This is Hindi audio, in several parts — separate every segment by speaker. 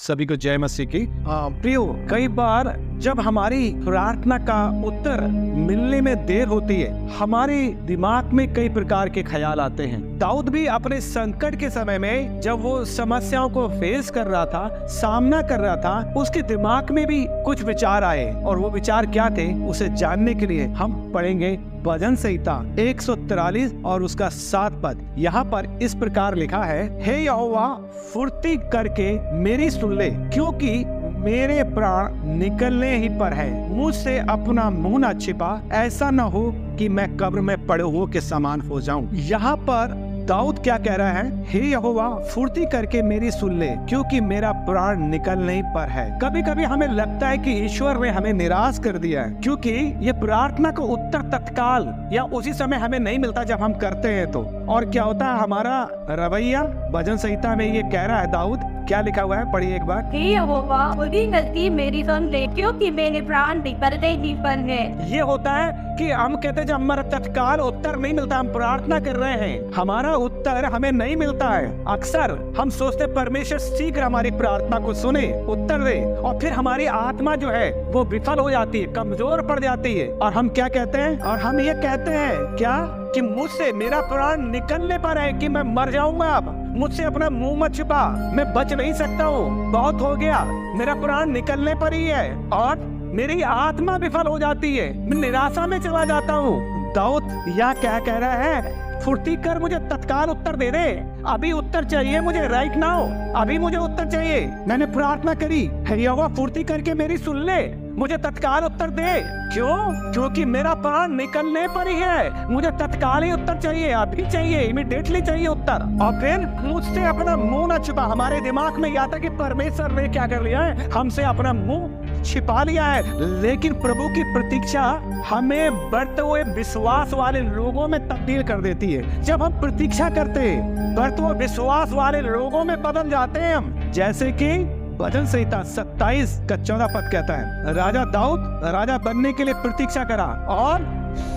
Speaker 1: सभी को जय मसीह की। प्रियो, कई बार जब हमारी प्रार्थना का उत्तर मिलने में देर होती है, हमारे दिमाग में कई प्रकार के ख्याल आते हैं। दाऊद भी अपने संकट के समय में जब वो समस्याओं को फेस कर रहा था, सामना कर रहा था, उसके दिमाग में भी कुछ विचार आए। और वो विचार क्या थे, उसे जानने के लिए हम पढ़ेंगे भजन संहिता 143 और उसका 7 पद। यहाँ पर इस प्रकार लिखा है, हे यहोवा, फुर्ती करके मेरी सुन ले, क्योंकि मेरे प्राण निकलने ही पर है। मुझसे अपना मुंह न छिपा, ऐसा न हो कि मैं कब्र में पड़े हुए के समान हो जाऊं। यहाँ पर दाऊद क्या कह रहा है, हे यहोवा, फुर्ती करके मेरी सुन ले, क्योंकि मेरा प्राण निकलने पर है। कभी कभी हमें लगता है कि ईश्वर ने हमें निराश कर दिया है, क्योंकि ये प्रार्थना का उत्तर तत्काल या उसी समय हमें नहीं मिलता जब हम करते हैं तो। और क्या होता है हमारा रवैया। भजन संहिता में ये कह रहा है दाऊद, क्या लिखा हुआ है, पढ़िए एक बार।
Speaker 2: हे यहोवा, फुर्ती करके मेरी सुन ले, क्योंकि मेरे प्राण निकलने ही पर है।
Speaker 1: ये होता है कि हम कहते हैं जब हमारा तत्काल उत्तर नहीं मिलता, हम प्रार्थना कर रहे हैं, हमारा उत्तर हमें नहीं मिलता है। अक्सर हम सोचते परमेश्वर शीघ्र हमारी प्रार्थना को सुने, उत्तर दे, और फिर हमारी आत्मा जो है वो विफल हो जाती है, कमजोर पड़ जाती है। और हम क्या कहते हैं, और हम ये कहते हैं क्या, कि मुझसे मेरा प्राण निकलने पर है, कि मैं मर जाऊंगा, अब मुझसे अपना मुंह मत छुपा, मैं बच नहीं सकता हूँ, बहुत हो गया, मेरा प्राण निकलने पर ही है। और मेरी आत्मा विफल हो जाती है, मैं निराशा में चला जाता हूँ। दाऊद यह क्या कह रहा है, फुर्ती कर, मुझे तत्काल उत्तर दे दे, अभी उत्तर चाहिए मुझे, राइट नाउ, अभी मुझे उत्तर चाहिए। मैंने प्रार्थना करी, हे यहोवा, फुर्ती करके मेरी सुन ले, मुझे तत्काल उत्तर दे। क्यों? क्योंकि मेरा प्राण निकलने पर ही है, मुझे तत्काल ही उत्तर चाहिए, अभी चाहिए, इमीडिएटली चाहिए उत्तर। और फिर मुझसे अपना मुंह न छुपा। हमारे दिमाग में यह था कि परमेश्वर ने क्या कर लिया है, हमसे अपना मुंह छिपा लिया है। लेकिन प्रभु की प्रतीक्षा हमें बढ़ते हुए विश्वास वाले लोगों में तब्दील कर देती है। जब हम प्रतीक्षा करते हैं, बढ़ते हुए विश्वास वाले लोगों में बदल जाते हैं हम। जैसे कि भजन संहिता 27 का 14 पद कहता है, राजा दाऊद राजा बनने के लिए प्रतीक्षा करा, और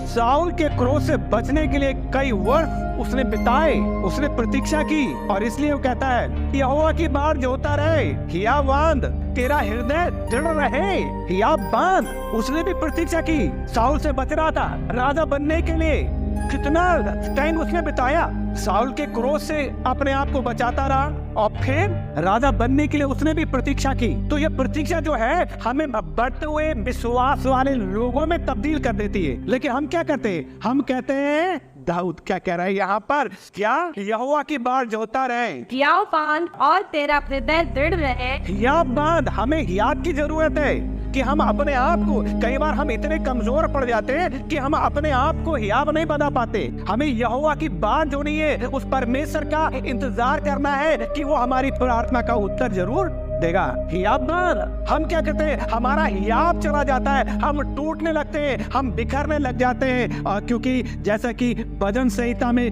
Speaker 1: शाऊल के क्रोध से बचने के लिए कई वर्ष उसने बिताए, उसने प्रतीक्षा की। और इसलिए वो कहता है, यहोवा की बात जोता रहे, हिया बांध, तेरा हृदय दृढ़ रहे, हिया बांध। उसने भी प्रतीक्षा की, शाऊल से बच रहा था, राजा बनने के लिए कितना टाइम उसने बिताया, शाऊल के क्रोध से अपने आप को बचाता रहा, और फिर राजा बनने के लिए उसने भी प्रतीक्षा की। तो ये प्रतीक्षा जो है हमें बढ़ते हुए विश्वास वाले लोगों में तब्दील कर देती है। लेकिन हम क्या करते हैं, हम कहते हैं, दाऊद क्या कह रहा है यहाँ पर, क्या, यहोवा की बात जोता रहे,
Speaker 2: हिया बांध, और तेरा हृदय दृढ़ रहे।
Speaker 1: हिया बांध, हमें हियाब की जरूरत है कि हम अपने आप को, कई बार हम इतने कमजोर पड़ जाते हैं कि हम अपने आप को हियाब नहीं बना पाते। हमें यहोवा की बात जो नहीं है, उस परमेश्वर का इंतजार करना है कि वो हमारी प्रार्थना का उत्तर जरूर देगा। हियाब बांध, हम क्या करते हैं, हमारा हियाब चला जाता है, हम टूटने लगते हैं, हम बिखरने लग जाते हैं। क्योंकि जैसा कि भजन संहिता में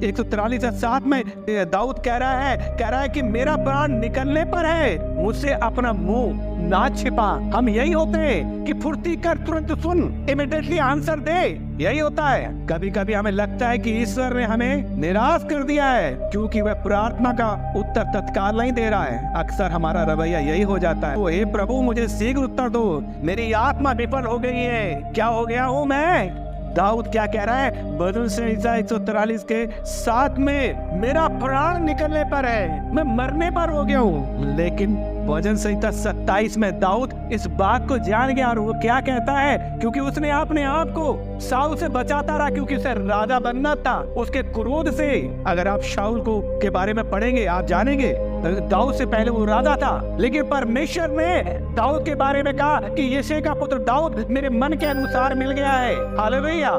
Speaker 1: 143:7 में दाऊद कह रहा है कि मेरा प्राण निकलने पर है, मुझसे अपना मुंह ना छिपा। हम यही होते हैं कि फुर्ती कर, तुरंत सुन, इमीडिएटली आंसर दे, यही होता है। कभी कभी हमें लगता है कि ईश्वर ने हमें निराश कर दिया है, क्योंकि वह प्रार्थना का उत्तर तत्काल नहीं दे रहा है। अक्सर हमारा रवैया यही हो जाता है, हे प्रभु, मुझे शीघ्र उत्तर दो, मेरी आत्मा विफल हो गई है, क्या हो गया हूँ मैं। दाऊद क्या कह रहा है, भजन संहिता 143 के 7 में, मेरा प्राण निकलने पर है, मैं मरने पर हो गया हूँ। लेकिन भजन संहिता 27 में दाऊद इस बात को जान गया, और वो क्या कहता है, क्योंकि उसने अपने आप को शाऊल से बचाता रहा, क्योंकि उसे राजा बनना था, उसके क्रोध से। अगर आप शाऊल को के बारे में पढ़ेंगे, आप जानेंगे दाऊद से पहले वो राजा था, लेकिन परमेश्वर ने दाऊद के बारे में कहा कि यिशै का पुत्र दाऊद मेरे मन के अनुसार मिल गया है। हालेलुया।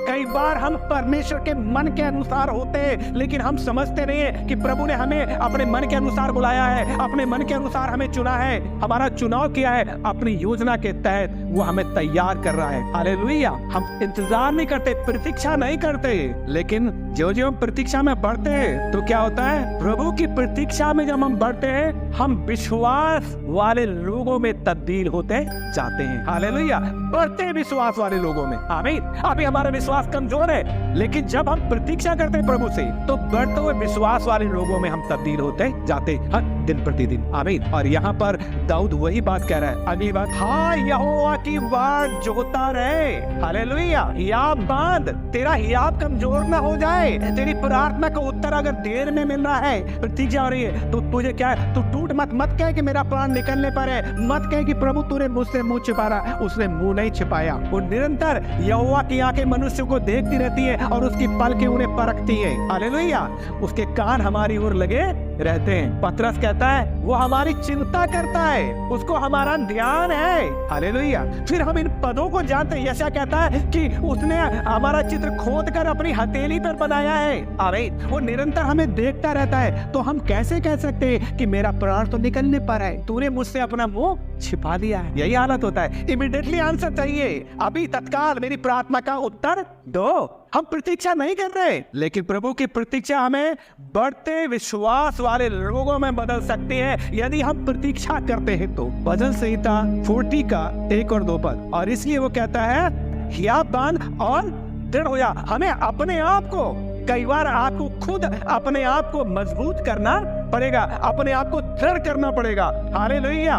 Speaker 1: कई बार हम परमेश्वर के मन के अनुसार होते हैं, लेकिन हम समझते नहीं है कि प्रभु ने हमें अपने मन के अनुसार बुलाया है, अपने मन के अनुसार हमें चुना है, हमारा चुनाव किया है, अपनी योजना के तहत वो हमें तैयार कर रहा है। हालेलुया। हम इंतजार नहीं करते, प्रतीक्षा नहीं करते, लेकिन जो जो हम प्रतीक्षा में बढ़ते हैं तो क्या होता है, प्रभु की प्रतीक्षा में जब हम बढ़ते हैं, हम विश्वास वाले लोगों में तब्दील होते जाते हैं। हालेलुया। बढ़ते विश्वास वाले लोगों में। आमीन। अभी हमारा विश्वास कमजोर है, लेकिन जब हम प्रतीक्षा करते हैं प्रभु से, तो बढ़ते हुए विश्वास वाले लोगों में हम तब्दील होते जाते हर दिन प्रतिदिन। आमीन। और यहाँ पर दाऊद वही बात कह रहा है। अगली बात, हाँ यहोवा की बाट जोता रहे। हालेलुया। हियाब बांध, तेरा हियाब कमजोर ना हो जाए। तेरी प्रार्थना का उत्तर अगर देर में मिल रहा है, प्रतीक्षा हो रही है, तो तुझे क्या है, तू टूट मत कह कि मेरा प्राण निकलने पर है, मत कह कि प्रभु तूने मुझसे मुंह छिपा रहा। उसने मुंह नहीं छिपाया। वो निरंतर यहोवा की आंखें मनुष्य को देखती रहती है और उसकी पलकें उन्हें परखती है। हालेलुया। उसके कान हमारी ओर लगे रहते हैं। पतरस कहता है वो हमारी चिंता करता है, उसको हमारा ध्यान है। हालेलुया। फिर हम इन पदों को जानते हैं। यशायाह कहता है कि उसने हमारा चित्र खोद कर अपनी हथेली पर बनाया है। आमीन। वो निरंतर हमें देखता रहता है। तो हम कैसे कह सकते हैं कि मेरा प्राण तो निकलने पर है, तूने मुझसे अपना मुंह छिपा लिया है। यही हालत होता है। इमीडिएटली आंसर चाहिए, अभी तत्काल मेरी प्रार्थना का उत्तर दो। हम प्रतीक्षा नहीं कर रहे, लेकिन प्रभु की प्रतीक्षा हमें बढ़ते विश्वास वाले लोगों में बदल सकती है यदि हम प्रतीक्षा करते हैं तो। भजन संहिता 40 का 1 और 2 पद। और इसलिए वो कहता है हियाब बांध और दृढ़ हो जा। हमें अपने आप को, कई बार आपको खुद अपने आप को मजबूत करना पड़ेगा, अपने आप को दृढ़ करना पड़ेगा। हालेलुया।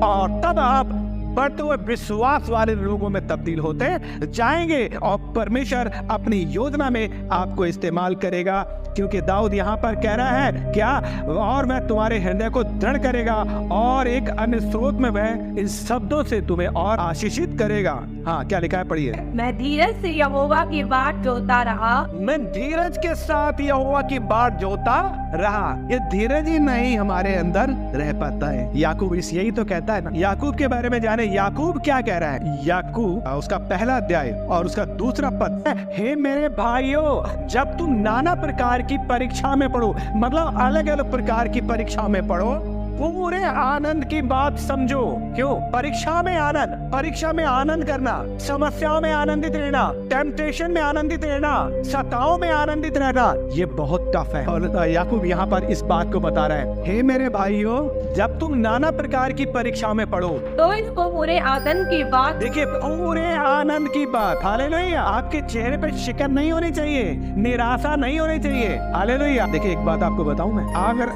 Speaker 1: और तब आप बढ़ते हुए विश्वास वाले लोगों में तब्दील होते जाएंगे और परमेश्वर अपनी योजना में आपको इस्तेमाल करेगा। क्योंकि दाऊद यहाँ पर कह रहा है क्या, और मैं तुम्हारे हृदय को दृढ़ करेगा, और एक अन्य स्रोत में वह इन शब्दों से तुम्हें और आशीषित करेगा। हाँ, क्या लिखा है, पढ़िए।
Speaker 2: मैं धीरज से यहोवा की बाट जोता रहा।
Speaker 1: मैं धीरज के साथ यहोवा की बाट जोता रहा। ये धीरज ही नहीं हमारे अंदर रह पाता है। याकूब इस यही तो कहता है ना। याकूब के बारे में जाने, याकूब क्या कह रहा है। याकूब उसका पहला अध्याय और उसका दूसरा पद, हे मेरे भाइयों, जब तुम नाना प्रकार की परीक्षा में पढ़ो, मतलब अलग अलग प्रकार की परीक्षा में पढ़ो, पूरे आनंद की बात समझो। क्यों? परीक्षा में आनंद, परीक्षा में आनंद करना, समस्याओं में आनंदित रहना, टेम्पटेशन में आनंदित रहना, सताओं में आनंदित रहना, ये बहुत टफ है। और याकूब यहाँ पर इस बात को बता रहा है, हे मेरे भाइयों, जब तुम नाना प्रकार की परीक्षा में पढ़ो
Speaker 2: तो इसको पूरे आनंद की बात।
Speaker 1: देखिए, पूरे आनंद की बात। हालेलुया। आपके चेहरे पे शिकन नहीं होनी चाहिए, निराशा नहीं होनी चाहिए। हालेलुया। देखिए, एक बात आपको बताऊं मैं,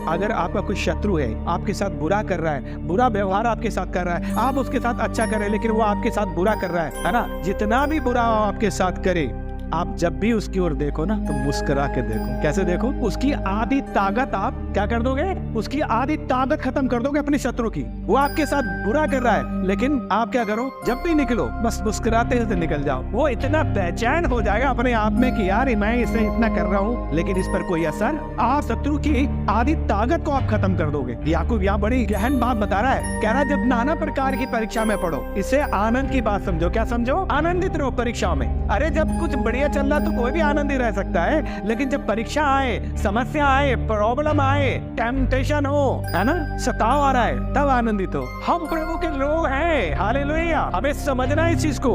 Speaker 1: अगर आपका कोई शत्रु है, आपके साथ बुरा कर रहा है, बुरा व्यवहार आपके साथ कर रहा है, आप उसके साथ अच्छा कर रहे हैं, लेकिन वो आपके साथ बुरा कर रहा है ना, जितना भी बुरा आपके साथ करे, आप जब भी उसकी ओर देखो ना, तो मुस्कुरा के देखो। कैसे देखो? उसकी आधी ताकत आप क्या कर दोगे? उसकी आधी ताकत खत्म कर दोगे अपने शत्रु की। वो आपके साथ बुरा कर रहा है, लेकिन आप क्या करो, जब भी निकलो बस मुस्कुराते हुए निकल जाओ। वो इतना बेचैन हो जाएगा अपने आप में कि यार मैं इसे इतना कर रहा हूँ, लेकिन इस पर कोई असर, आप शत्रु की आधी ताकत को आप खत्म कर दोगे। याकूब यहाँ बड़ी गहन बात बता रहा है। कह रहा है जब नाना प्रकार की परीक्षा में पढ़ो, इसे आनंद की बात समझो। क्या समझो? आनंदित रहो परीक्षा में। अरे जब कुछ बढ़िया चल रहा तो कोई भी आनंदी रह सकता है, लेकिन जब परीक्षा आए, समस्या आए, प्रॉब्लम आए, टेम्पटेशन हो, है ना, सताव आ रहा है, तब आनंदित हो। हम प्रभु के लोग हैं। हालेलुया। हमें समझना है इस चीज को।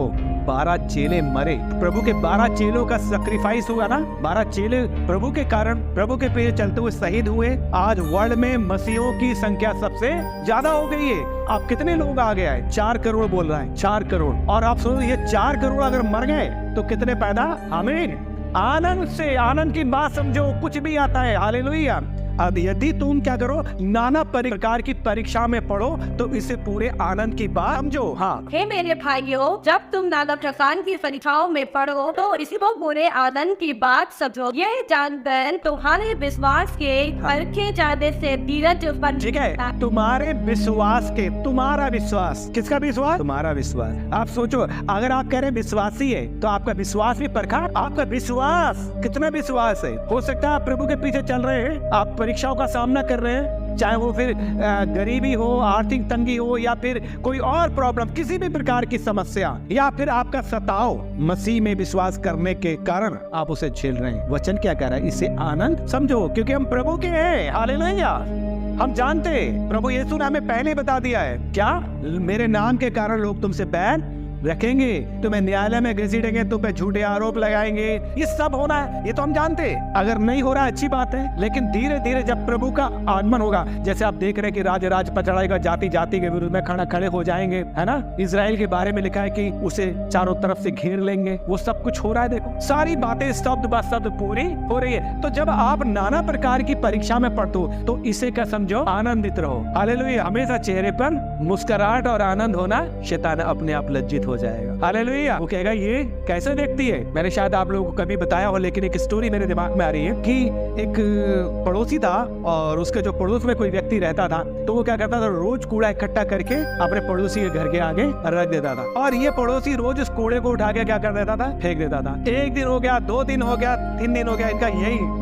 Speaker 1: 12 चेले मरे, प्रभु के 12 चेलों का सैक्रिफाइस हुआ ना। 12 चेले प्रभु के कारण, प्रभु के पीछे चलते हुए शहीद हुए। आज वर्ल्ड में मसीहों की संख्या सबसे ज्यादा हो गई है। आप कितने लोग आ गया है? 4 करोड़ बोल रहा है, 4 करोड़। और आप सोचो, ये 4 करोड़ अगर मर गए तो कितने पैदा? आमीन। आनंद से, आनंद की बात समझो, कुछ भी आता है। हालेलुया। अब यदि तुम क्या करो, नाना प्रकार की परीक्षा में पढ़ो, तो इसे पूरे आनंद की बात समझो। हाँ,
Speaker 2: हे मेरे भाइयों, जब तुम नाना प्रकार की परीक्षाओं में पढ़ो, तो इसको पूरे आनंद की बात समझो। यह जानकर तुम्हारे विश्वास के परखे जाने से धीरज उत्पन्न।
Speaker 1: ठीक है, तुम्हारे विश्वास के, तुम्हारा विश्वास, किसका विश्वास? तुम्हारा विश्वास। आप सोचो, अगर आप कह रहे हैं विश्वासी है, तो आपका विश्वास भी परखा। आपका विश्वास कितना विश्वास है? हो सकता है आप प्रभु के पीछे चल रहे हैं, आप परीक्षाओं का सामना कर रहे हैं, चाहे वो फिर गरीबी हो, आर्थिक तंगी हो, या फिर कोई और प्रॉब्लम, किसी भी प्रकार की समस्या, या फिर आपका सताव, मसीह में विश्वास करने के कारण आप उसे झेल रहे हैं। वचन क्या कह रहा है? इसे आनंद समझो, क्योंकि हम प्रभु के हैं। हालेलुया। हम जानते, प्रभु यीशु ने हमें पहले बता दिया है, क्या? मेरे नाम के कारण लोग तुमसे बैर रखेंगे, तुम्हें न्यायालय में घसीटेंगे, तुम पे झूठे आरोप लगाएंगे। ये सब होना है, ये तो हम जानते हैं। अगर नहीं हो रहा अच्छी बात है, लेकिन धीरे धीरे जब प्रभु का आगमन होगा, जैसे आप देख रहे हैं कि राज पचड़ाएगा, जाति जाति के विरुद्ध में खड़े हो जाएंगे, है ना। इजराइल के बारे में लिखा है कि उसे चारों तरफ से घेर लेंगे। वो सब कुछ हो रहा है। देखो सारी बातें शब्द ब शब्द पूरी हो रही है। तो जब आप नाना प्रकार की परीक्षा में पढ़ते हो तो इसे क्या समझो, आनंदित रहो। हालेलुया। हमेशा चेहरे पर मुस्कुराहट और आनंद होना, शैतान अपने आप लज्जित हो जाएगा। हालेलुया। वो कहेगा ये कैसे व्यक्ति है। मैंने शायद आप लोगों को कभी बताया हो, लेकिन एक स्टोरी मेरे दिमाग में आ रही है कि एक पड़ोसी था और उसके जो पड़ोस में कोई व्यक्ति रहता था, तो वो क्या करता था, रोज कूड़ा इकट्ठा करके अपने पड़ोसी के घर के आगे रख देता था। और ये पड़ोसी रोज उस कूड़े को उठा के क्या कर देता था, फेंक देता था। एक दिन हो गया, 2 दिन हो गया, 3 दिन हो गया, इनका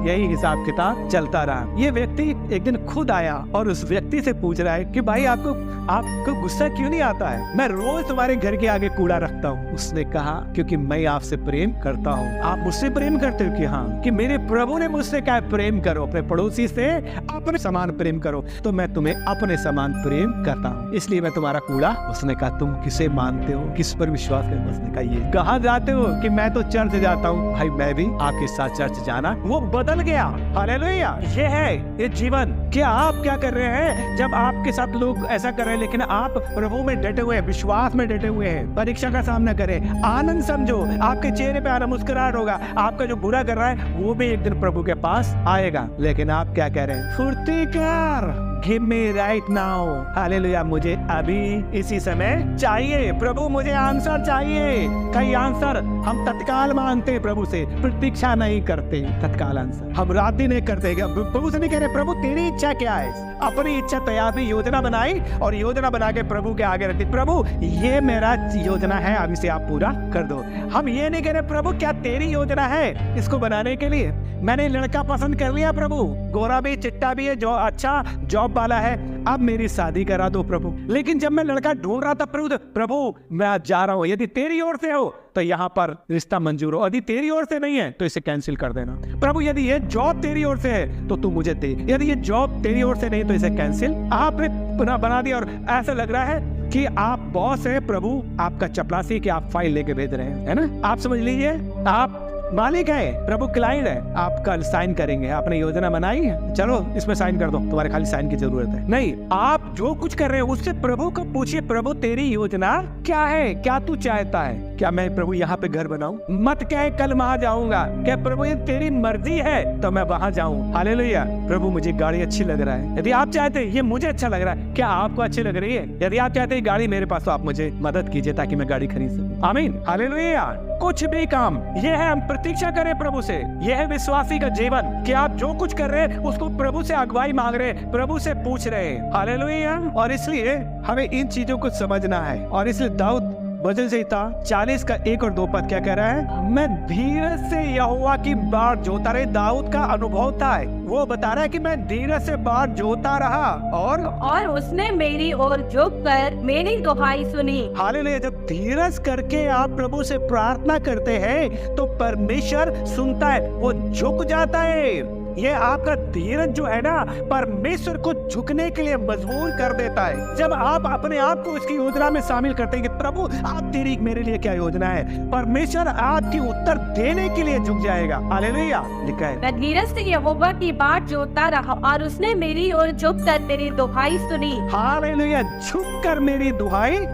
Speaker 1: यही हिसाब किताब चलता रहा। ये व्यक्ति एक दिन खुद आया और उस व्यक्ति से पूछ रहा है कि भाई आपको गुस्सा क्यों नहीं आता है, मैं रोज तुम्हारे घर के आगे कूड़ा रखता हूँ। उसने कहा क्योंकि मैं आपसे प्रेम करता हूँ। आप मुझसे प्रेम करते हो कि हाँ, कि मेरे प्रभु ने मुझसे कहा प्रेम करो, अपने पड़ोसी से अपने समान प्रेम करो, तो मैं तुम्हें अपने समान प्रेम करता हूँ, इसलिए मैं तुम्हारा कूड़ा। उसने कहा तुम किसे मानते हो, किस पर विश्वास करते हो। उसने कहा ये कहाँ जाते हो, कि मैं तो चर्च जाता हूँ। भाई मैं भी आपके साथ चर्च जाना। वो बदल गया। हालेलुया। ये है ये जीवन। क्या आप क्या कर रहे हैं जब आपके साथ लोग ऐसा कर रहे हैं, लेकिन आप प्रभु में डटे हुए हैं, विश्वास में डटे हुए हैं। परीक्षा का सामना करें, आनंद समझो, आपके चेहरे पे आना मुस्कुराहट होगा। आपका जो बुरा कर रहा है वो भी एक दिन प्रभु के पास आएगा। लेकिन आप क्या कह रहे हैं, फुर्ती कर, give me right now. Hallelujah. मुझे अभी इसी समय चाहिए प्रभु, मुझे आंसर चाहिए। कई आंसर हम तत्काल मांगते हैं प्रभु से, प्रतीक्षा नहीं करते तत्काल आंसर। हम रात दिन नहीं करते, प्रभु से नहीं कह रहे प्रभु तेरी इच्छा क्या है। अपनी इच्छा तैयार भी योजना बनाई और योजना बना के प्रभु के आगे रखती, प्रभु ये मेरा योजना है, अब इसे आप पूरा कर दो। हम ये नहीं कह रहे प्रभु क्या तेरी योजना है इसको बनाने के लिए। मैंने लड़का पसंद कर लिया प्रभु, गोरा भी चिट्टा भी है, जो अच्छा जॉब वाला है, अब मेरी शादी करा दो प्रभु। लेकिन जब मैं लड़का ढूंढ रहा था प्रभु मैं आज जा रहा हूँ, यदि तेरी ओर से हो तो यहाँ पर रिश्ता मंजूर हो, यदि तेरी ओर से नहीं है तो इसे कैंसिल कर देना। प्रभु यदि ये जॉब तेरी ओर से है तो तू मुझे दे, यदि ये जॉब तेरी ओर से नहीं तो इसे कैंसिल। आपने पुनः बना दिया और ऐसा लग रहा है कि आप बॉस है, प्रभु आपका चपरासी कि आप फाइल लेके भेज रहे हैं, है ना। आप समझ लीजिए आप मालिक है, प्रभु क्लाइंट है। आप कल साइन करेंगे, आपने योजना बनाई है, चलो इसमें साइन कर दो, तुम्हारे खाली साइन की जरूरत है। नहीं, आप जो कुछ कर रहे हो उससे प्रभु को पूछिए, प्रभु तेरी योजना क्या है, क्या तू चाहता है। क्या मैं प्रभु यहाँ पे घर बनाऊं, मत कहे कल वहां जाऊंगा। क्या प्रभु ये तेरी मर्जी है तो मैं वहां जाऊं। हालेलुया। प्रभु मुझे गाड़ी अच्छी लग रहा है, यदि आप चाहते हैं ये मुझे अच्छा लग रहा है, क्या आपको अच्छी लग रही है। यदि आप चाहते हैं गाड़ी मेरे पास तो आप मुझे मदद कीजिए ताकि मैं गाड़ी खरीद सकूं। आमीन। हालेलुया। कुछ भी काम ये है, हम प्रतीक्षा करें प्रभु से। यह है विश्वासी का जीवन कि आप जो कुछ कर रहे हैं उसको प्रभु से अगुवाई मांग रहे हैं, प्रभु से पूछ रहे हैं। हालेलुया। और इसलिए हमें इन चीजों को समझना है। और इसलिए दाऊद भजन संहिता 40 का 1 और 2 पद क्या कह रहा है, मैं धीरज से यहोवा की बाट जोता रहे। दाऊद का अनुभव था, वो बता रहा है कि मैं धीरज से बाट जोता रहा और उसने मेरी ओर झुककर मेरी दुहाई सुनी। हालेलुया। जब धीरज करके आप प्रभु से प्रार्थना करते हैं तो परमेश्वर सुनता है, वो झुक जाता है। ये आपका धीरज जो है ना, परमेश्वर को झुकने के लिए मजबूर कर देता है। जब आप अपने आप को इसकी योजना में शामिल करते हैं कि प्रभु आप तेरी मेरे लिए क्या योजना है, परमेश्वर आपकी उत्तर देने के लिए झुक जाएगा। हालेलुया। लिखा है,
Speaker 2: मैं धीरज से यहोवा की बाट जोता रहा और उसने मेरी ओर झुककर मेरी दुहाई सुनी।
Speaker 1: हालेलुया। झुककर मेरी दुहाई,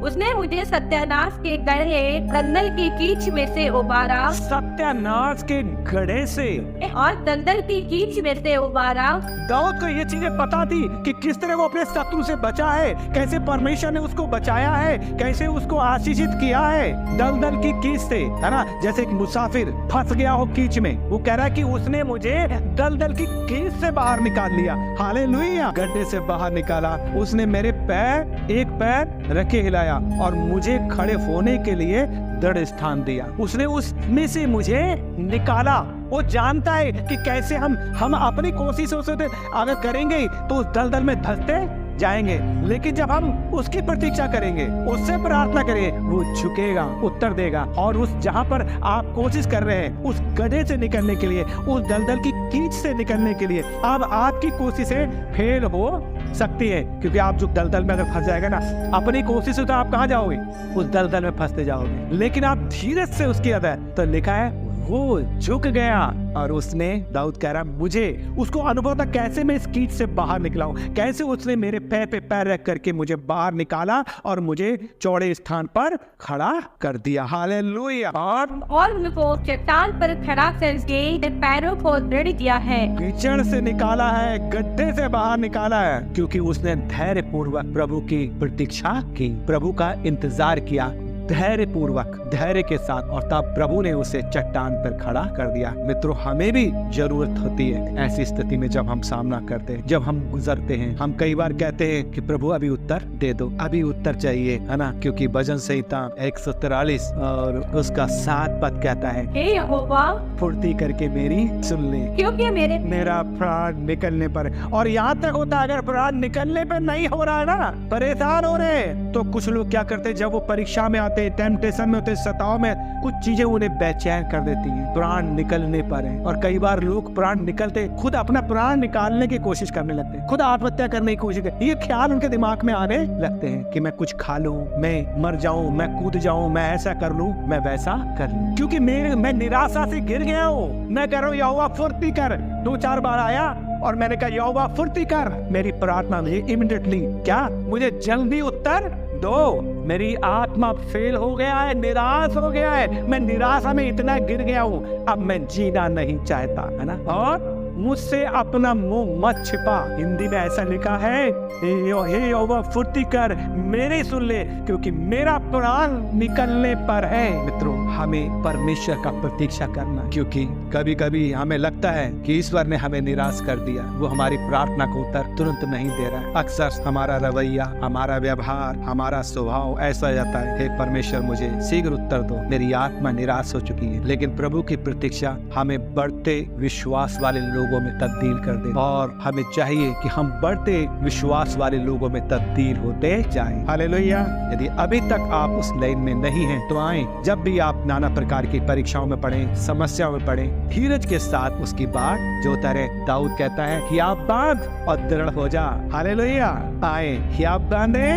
Speaker 2: उसने मुझे सत्यानाश के गड्ढे दलदल की कीच में से उबारा।
Speaker 1: सत्यानाश के गड्ढे से
Speaker 2: और दलदल की कीच में से उबारा।
Speaker 1: दाऊद को ये चीजें पता थी कि किस तरह वो अपने शत्रु से बचा है, कैसे परमेश्वर ने उसको बचाया है, कैसे उसको आशीषित किया है दलदल की कीच से, है ना। जैसे एक मुसाफिर फंस गया हो कीच में, वो कह रहा है कि उसने मुझे दलदल की कीच से बाहर निकाल लिया। हालेलुया। गड्ढे से बाहर निकाला, उसने मेरे पैर एक पैर रखे हिलाया और मुझे खड़े होने के लिए दृढ़ स्थान दिया। उसने उसमें से मुझे निकाला। वो जानता है कि कैसे हम अपनी कोशिशों से अगर करेंगे तो उस दलदल में धंसते जाएंगे, लेकिन जब हम उसकी प्रतीक्षा करेंगे, उससे प्रार्थना करेंगे, वो झुकेगा, उत्तर देगा। और उस जहां पर आप कोशिश कर रहे हैं उस गड्ढे से निकलने के लिए, उस दलदल की कीच से निकलने के लिए, अब आपकी कोशिशें फेल हो सकती है, क्योंकि आप जो दलदल में अगर फंस जाएगा ना, अपनी कोशिश से तो आप कहाँ जाओगे, उस दलदल में फंसते जाओगे। लेकिन आप धीरज से उसकी अदा, तो लिखा है वो झुक गया और उसने, दाऊद कह रहा मुझे उसको अनुभव था कैसे मैं इस कीट से बाहर निकला हूं, कैसे उसने मेरे पैर पे पैर रख करके मुझे बाहर निकाला और मुझे चौड़े स्थान पर खड़ा कर दिया। हालेलुया।
Speaker 2: और उनको चट्टान पर खड़ा करके पैरों को दृढ़ किया है।
Speaker 1: कीचड़ से निकाला है, गड्ढे से बाहर निकाला है, क्योंकि उसने धैर्य पूर्वक प्रभु की प्रतीक्षा की, प्रभु का इंतजार किया धैर्य पूर्वक, धैर्य के साथ, और तब प्रभु ने उसे चट्टान पर खड़ा कर दिया। मित्रों, हमें भी जरूरत होती है ऐसी स्थिति में जब हम सामना करते हैं, जब हम गुजरते हैं। हम कई बार कहते हैं कि प्रभु अभी उत्तर दे दो, अभी उत्तर चाहिए, है ना, क्योंकि भजन संहिता 143 और उसका 7 पद कहता है,
Speaker 2: हे यहोवा
Speaker 1: फुर्ती करके मेरी सुन ले,
Speaker 2: क्योंकि
Speaker 1: मेरा प्राण निकलने पर। और यहाँ तक होता है, अगर प्राण निकलने पर नहीं हो रहा है ना, परेशान हो रहे हैं, तो कुछ लोग क्या करते हैं, जब वो परीक्षा में टेम्पटेशन में होते, सताव में, कुछ चीजें उन्हें बेचैन कर देती हैं, प्राण निकलने पर है। और कई बार लोग प्राण निकलते, खुद अपना प्राण निकालने की कोशिश करने लगते हैं, खुद आत्महत्या करने की कोशिश करते हैं। ये ख्याल उनके दिमाग में आने लगते हैं कि मैं कुछ खा लूं, मैं मर जाऊं, मैं कूद जाऊं, मैं ऐसा कर लूं, मैं वैसा कर लूं, क्योंकि मैं निराशा से गिर गया हूं। मैं कह रहा हूं यहोवा फुर्ती कर। 2-4 बार आया और मैंने कहा यहोवा फुर्ती कर, मेरी प्रार्थना मुझे इमीडिएटली, क्या मुझे जल्दी उत्तर दो। मेरी आत्मा फेल हो गया है, निराश हो गया है, मैं निराशा में इतना गिर गया हूँ, अब मैं जीना नहीं चाहता, है ना। और मुझसे अपना मुंह मत छिपा, हिंदी में ऐसा लिखा है, हे यहोवा फुर्ती कर, मेरी सुन ले, क्योंकि मेरा प्राण निकलने पर है। मित्रों, हमें परमेश्वर का प्रतीक्षा करना, क्योंकि कभी कभी हमें लगता है कि ईश्वर ने हमें निराश कर दिया, वो हमारी प्रार्थना को उत्तर तुरंत नहीं दे रहा है। अक्सर हमारा रवैया, हमारा व्यवहार, हमारा स्वभाव ऐसा जाता है, हे परमेश्वर मुझे शीघ्र उत्तर दो, मेरी आत्मा निराश हो चुकी है। लेकिन प्रभु की प्रतीक्षा हमें बढ़ते विश्वास वाले लोगों में तब्दील कर दे, और हमें चाहिए कि हम बढ़ते विश्वास वाले लोगों में तब्दील होते जाएं। हालेलुया। यदि अभी तक आप उस लाइन में नहीं हैं, तो आए, जब भी आप नाना प्रकार की परीक्षाओं में पड़े, समस्याओं में पड़े, धीरज के साथ उसकी बाट जोता रहे। दाऊद कहता है कि आप बांध और दृढ़ हो जा। हालेलुया। आए, कि आप बांधे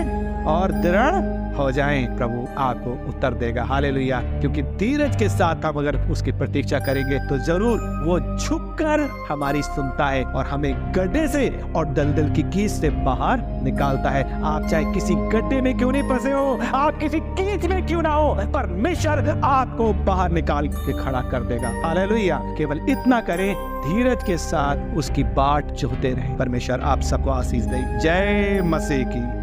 Speaker 1: और दृढ़ हो जाएं, प्रभु आपको उत्तर देगा। हालेलुया। क्योंकि धीरज के साथ हम अगर उसकी प्रतीक्षा करेंगे तो जरूर वो झुककर हमारी सुनता है और हमें गड्ढे से और दलदल की कीच से बाहर निकालता है। आप चाहे किसी गड्ढे में क्यों नहीं फंसे हो, आप किसी कीच में क्यों ना हो, परमेश्वर आपको बाहर निकाल के खड़ा कर देगा। हालेलुया। केवल इतना करें, धीरज के साथ उसकी बाट जोते रहें। परमेश्वर आप सबको आशीष दे। जय मसीह की।